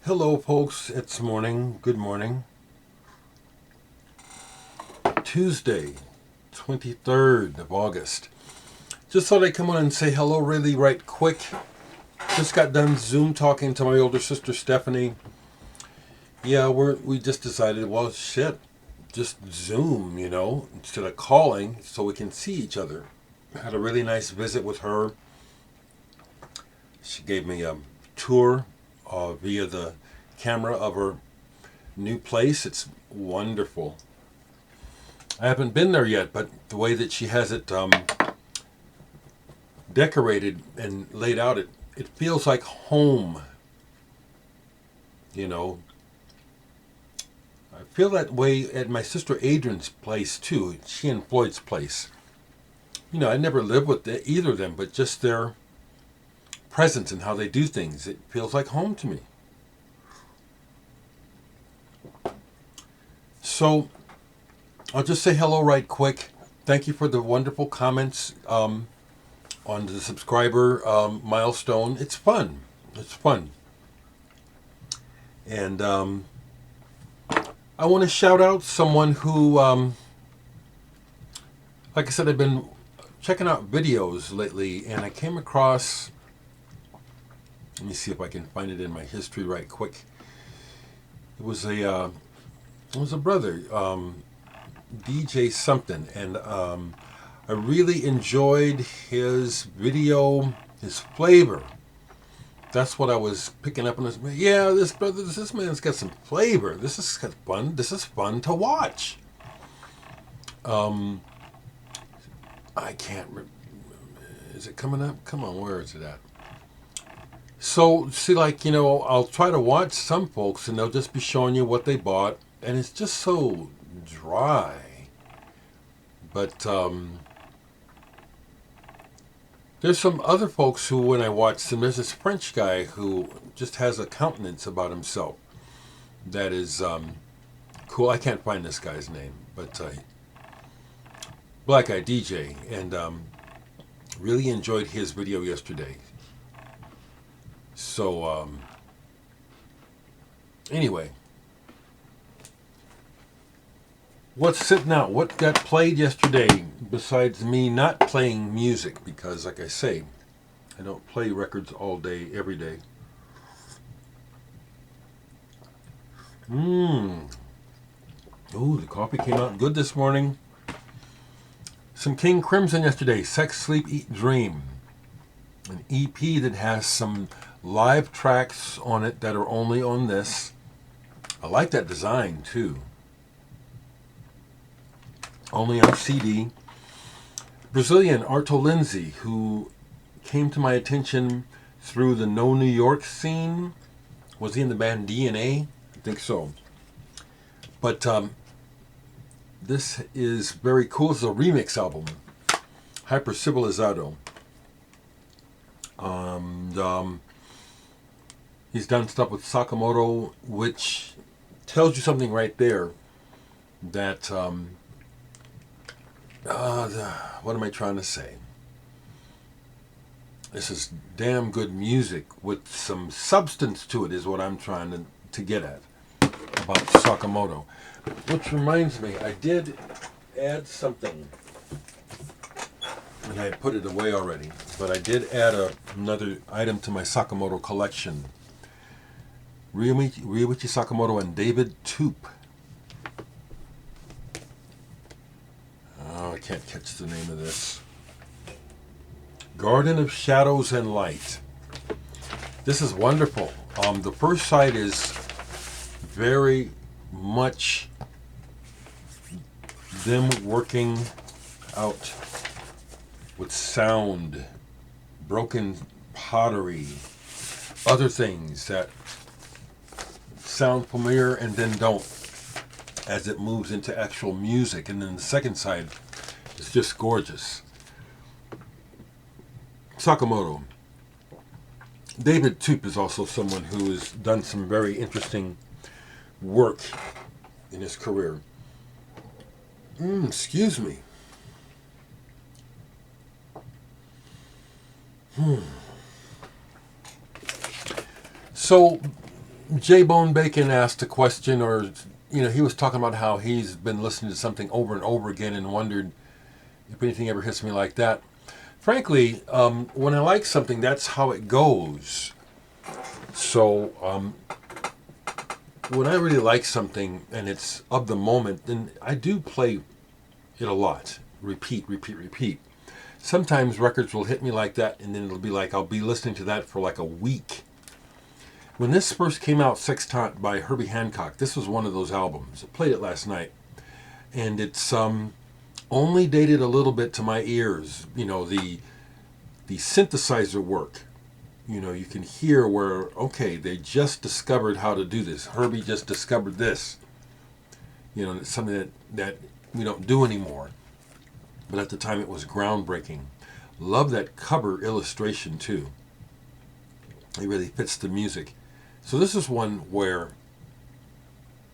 Hello, folks. It's morning. Good morning. Tuesday, 23rd of August. Just thought I'd come on and say hello really right quick. Just got done Zoom talking to my older sister, Stephanie. Yeah, we just decided, well, shit, just Zoom, instead of calling so we can see each other. Had a really nice visit with her. She gave me a tour via the camera of her new place. It's wonderful. I haven't been there yet, but the way that she has it decorated and laid out, it feels like home. I feel that way at my sister Adrian's place too. She and Floyd's place. I never lived with either of them, but just their presence and how they do things, it feels like home to me. So I'll just say hello right quick. Thank you for the wonderful comments on the subscriber milestone. It's fun. It's fun. And I want to shout out someone who, like I said, I've been checking out videos lately, and I came across, let me see if I can find it in my history right quick. It was a brother, DJ something, and I really enjoyed his video, his flavor. That's what I was picking up on this. Yeah, this man's got some flavor. This is fun. This is fun to watch. I can't. Is it coming up? Come on, where is it at? So, see, I'll try to watch some folks, and they'll just be showing you what they bought, and it's just so dry. But there's some other folks who, when I watch them, there's this French guy who just has a countenance about himself that is cool. I can't find this guy's name, but black guy DJ, and really enjoyed his video yesterday. So anyway, what's sitting out? What got played yesterday besides me not playing music? Because, like I say, I don't play records all day, every day. Ooh, the coffee came out good this morning. Some King Crimson yesterday. Sex, Sleep, Eat, Dream. An EP that has some live tracks on it that are only on this. I like that design too. Only on CD. Brazilian Arto Lindsay, who came to my attention through the No New York scene. Was he in the band DNA? I think so. But this is very cool. It's a remix album. Hyper Civilizado. He's done stuff with Sakamoto, which tells you something right there that what am I trying to say? This is damn good music with some substance to it, is what I'm trying to get at about Sakamoto. Which reminds me, I did add something, and I put it away already, but I did add another item to my Sakamoto collection. Ryuichi Sakamoto and David Toop. Oh, I can't catch the name of this. Garden of Shadows and Light. This is wonderful. The first side is very much them working out with sound, broken pottery, other things that sound familiar and then don't, as it moves into actual music. And then the second side is just gorgeous. Sakamoto. David Toop is also someone who has done some very interesting work in his career. Excuse me. So J Bone Bacon asked a question, or he was talking about how he's been listening to something over and over again and wondered if anything ever hits me like that. Frankly, when I like something, that's how it goes. So when I really like something and it's of the moment, then I do play it a lot. Repeat, repeat, repeat. Sometimes records will hit me like that, and then it'll be like I'll be listening to that for like a week. When this first came out, Sextant by Herbie Hancock, this was one of those albums. I played it last night, and it's only dated a little bit to my ears. The synthesizer work. You can hear where, okay, they just discovered how to do this. Herbie just discovered this. It's something that we don't do anymore. But at the time, it was groundbreaking. Love that cover illustration, too. It really fits the music. So this is one where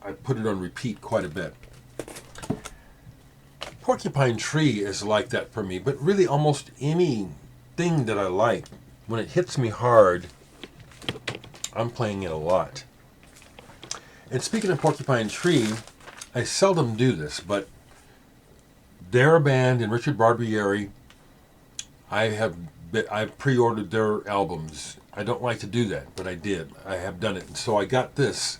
I put it on repeat quite a bit. Porcupine Tree is like that for me, but really almost anything that I like, when it hits me hard, I'm playing it a lot. And speaking of Porcupine Tree, I seldom do this, but they're a band, and Richard Barbieri, I've pre-ordered their albums. I don't like to do that, but I did. I have done it. And so I got this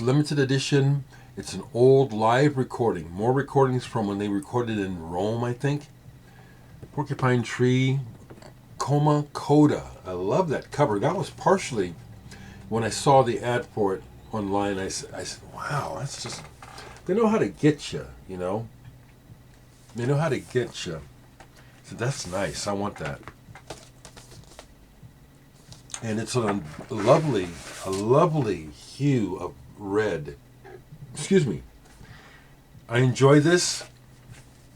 limited edition. It's an old live recording. More recordings from when they recorded in Rome, I think. Porcupine Tree, Coma, Coda. I love that cover. That was partially when I saw the ad for it online. I said, wow, that's just... They know how to get you, They know how to get you. So that's nice. I want that. And it's a lovely hue of red. Excuse me. I enjoy this.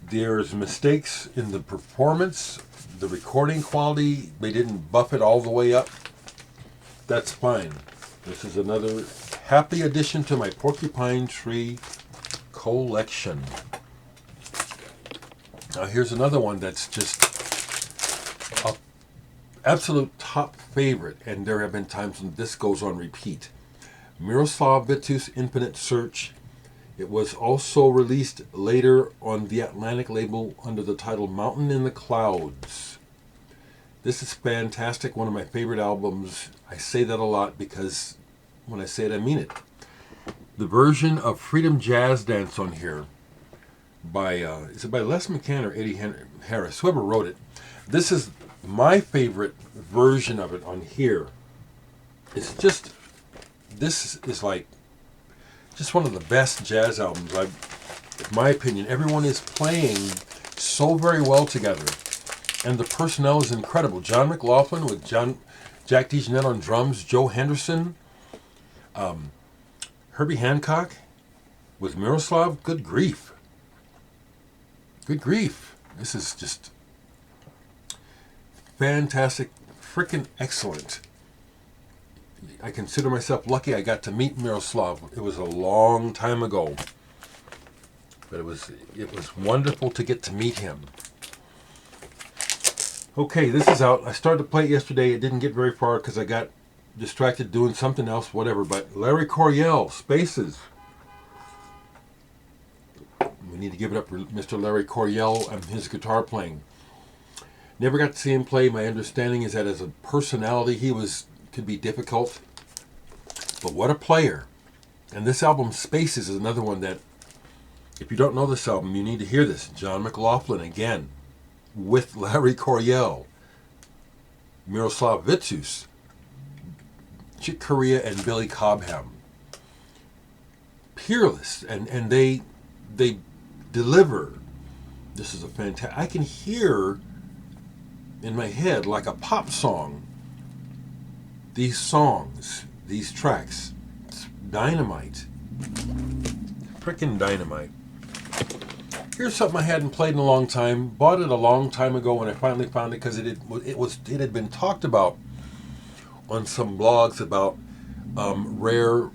There's mistakes in the performance, the recording quality. They didn't buff it all the way up. That's fine. This is another happy addition to my Porcupine Tree collection. Now here's another one that's just an absolute top favorite, and there have been times when this goes on repeat. Miroslav Vitous Infinite Search. It was also released later on the Atlantic label under the title Mountain in the Clouds. This is fantastic, one of my favorite albums. I say that a lot because when I say it, I mean it. The version of Freedom Jazz Dance on here by, is it by Les McCann or Eddie Harris? Whoever wrote it. This is my favorite version of it on here. It's just, this is like, just one of the best jazz albums. In my opinion, everyone is playing so very well together. And the personnel is incredible. John McLaughlin with Jack DeJohnette on drums, Joe Henderson, Herbie Hancock with Miroslav. Good grief. Good grief. This is just fantastic, freaking excellent. I consider myself lucky I got to meet Miroslav. It was a long time ago. But it was wonderful to get to meet him. Okay, this is out. I started to play it yesterday. It didn't get very far because I got distracted doing something else, whatever. But Larry Coryell, Spaces. We need to give it up for Mr. Larry Coryell and his guitar playing. Never got to see him play. My understanding is that as a personality, could be difficult. But what a player. And this album, Spaces, is another one that, if you don't know this album, you need to hear this. John McLaughlin again, with Larry Coryell, Miroslav Vitous, Chick Corea, and Billy Cobham. Peerless, and they deliver. This is a fantastic... I can hear in my head, like a pop song, these songs, these tracks. It's dynamite. Frickin' dynamite. Here's something I hadn't played in a long time. Bought it a long time ago when I finally found it because it had been talked about on some blogs about rare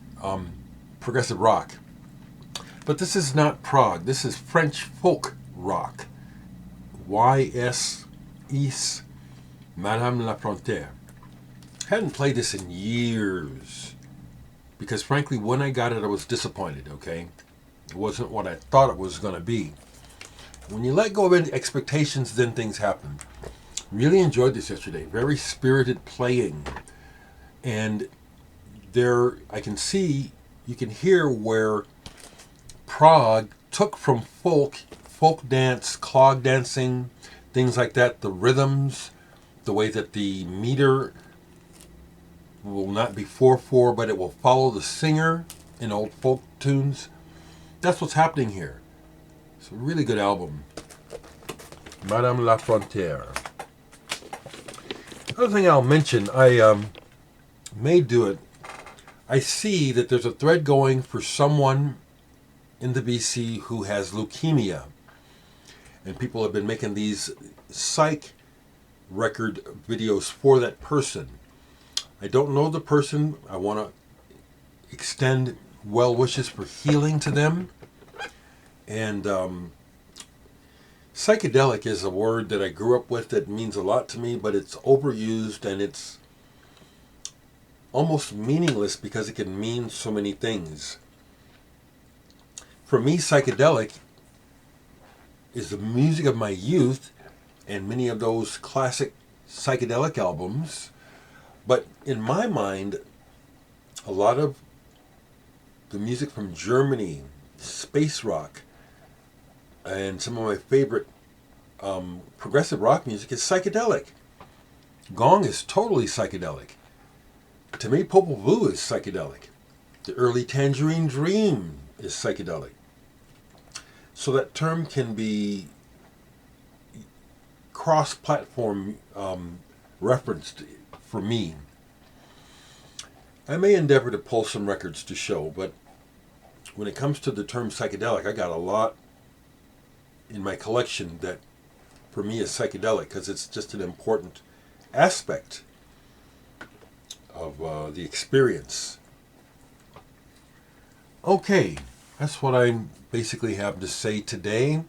progressive rock. But this is not prog. This is French folk rock. Y.S. Madame la Frontiere. Hadn't played this in years. because frankly, when I got it, I was disappointed, okay? It wasn't what I thought it was going to be. When you let go of any expectations, then things happen. Really enjoyed this yesterday. Very spirited playing. And there, I can see, you can hear where Prague took from folk dance, clog dancing, things like that, the rhythms, the way that the meter will not be 4/4, but it will follow the singer in old folk tunes. That's what's happening here. It's a really good album. Madame la Frontiere. Another thing I'll mention, I may do it. I see that there's a thread going for someone in the BC who has leukemia. And people have been making these psych record videos for that person. I don't know the person. I want to extend well wishes for healing to them. And psychedelic is a word that I grew up with that means a lot to me, but it's overused and it's almost meaningless because it can mean so many things. For me, psychedelic is the music of my youth and many of those classic psychedelic albums. But in my mind, a lot of the music from Germany, space rock, and some of my favorite progressive rock music is psychedelic. Gong is totally psychedelic. To me, Popol Vuh is psychedelic. The early Tangerine Dream is psychedelic. So that term can be cross-platform referenced for me. I may endeavor to pull some records to show, but when it comes to the term psychedelic, I got a lot in my collection that for me is psychedelic because it's just an important aspect of the experience. Okay, that's what I basically have to say today.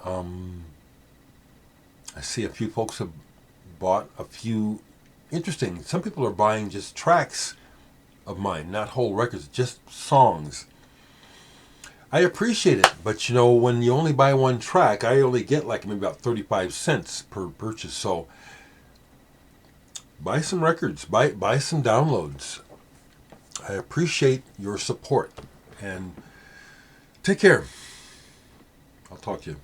I see a few folks have bought a few interesting. Some people are buying just tracks of mine, not whole records, just songs. I appreciate it, but you know, when you only buy one track, I only get like maybe about 35 cents per purchase. So buy some records, buy some downloads. I appreciate your support, and take care. I'll talk to you.